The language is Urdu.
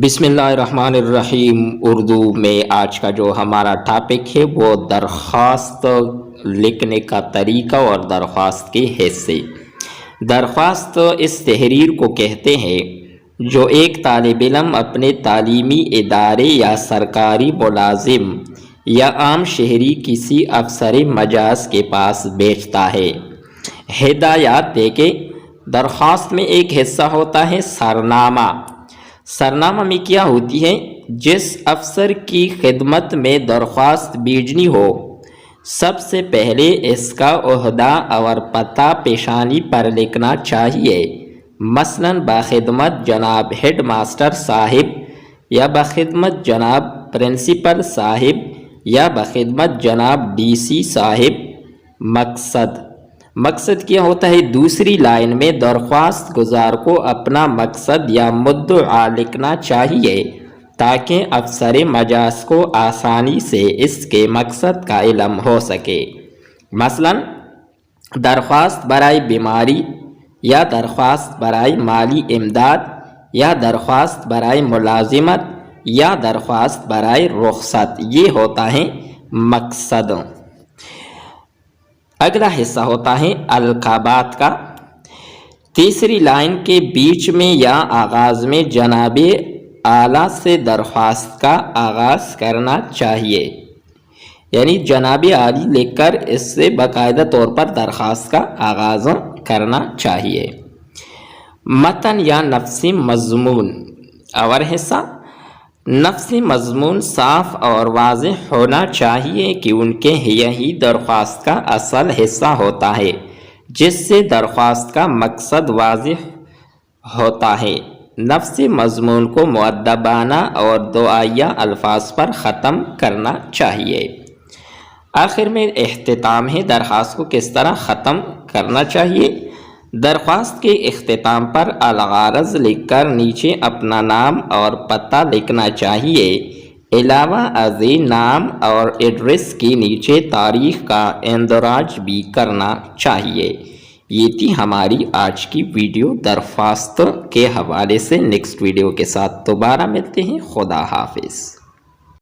بسم اللہ الرحمن الرحیم۔ اردو میں آج کا جو ہمارا ٹاپک ہے وہ درخواست لکھنے کا طریقہ اور درخواست کے حصے۔ درخواست اس تحریر کو کہتے ہیں جو ایک طالب علم اپنے تعلیمی ادارے یا سرکاری ملازم یا عام شہری کسی افسر مجاز کے پاس بھیجتا ہے۔ ہدایات دیکھیں۔ درخواست میں ایک حصہ ہوتا ہے سرنامہ۔ سرنامہ میں کیا ہوتی ہے؟ جس افسر کی خدمت میں درخواست بھیجنی ہو سب سے پہلے اس کا عہدہ اور پتہ پیشانی پر لکھنا چاہیے۔ مثلاً بخدمت جناب ہیڈ ماسٹر صاحب، یا بخدمت جناب پرنسپل صاحب، یا بخدمت جناب ڈی سی صاحب۔ مقصد کیا ہوتا ہے؟ دوسری لائن میں درخواست گزار کو اپنا مقصد یا مدعا لکھنا چاہیے تاکہ افسر مجاز کو آسانی سے اس کے مقصد کا علم ہو سکے۔ مثلاً درخواست برائے بیماری، یا درخواست برائے مالی امداد، یا درخواست برائے ملازمت، یا درخواست برائے رخصت، یہ ہوتا ہے مقصد۔ اگلا حصہ ہوتا ہے القابات کا۔ تیسری لائن کے بیچ میں یا آغاز میں جناب اعلیٰ سے درخواست کا آغاز کرنا چاہیے، یعنی جناب عالی لکھ کر اس سے باقاعدہ طور پر درخواست کا آغاز کرنا چاہیے۔ متن یا نفسی مضمون۔ اور حصہ نفسی مضمون صاف اور واضح ہونا چاہیے کہ ان کے یہی درخواست کا اصل حصہ ہوتا ہے، جس سے درخواست کا مقصد واضح ہوتا ہے۔ نفسی مضمون کو مؤدبانہ اور دعائیہ الفاظ پر ختم کرنا چاہیے۔ آخر میں اختتام ہے، درخواست کو کس طرح ختم کرنا چاہیے۔ درخواست کے اختتام پر الغرض لکھ کر نیچے اپنا نام اور پتہ لکھنا چاہیے۔ علاوہ ازیں نام اور ایڈریس کے نیچے تاریخ کا اندراج بھی کرنا چاہیے۔ یہ تھی ہماری آج کی ویڈیو درخواست کے حوالے سے۔ نیکسٹ ویڈیو کے ساتھ دوبارہ ملتے ہیں۔ خدا حافظ۔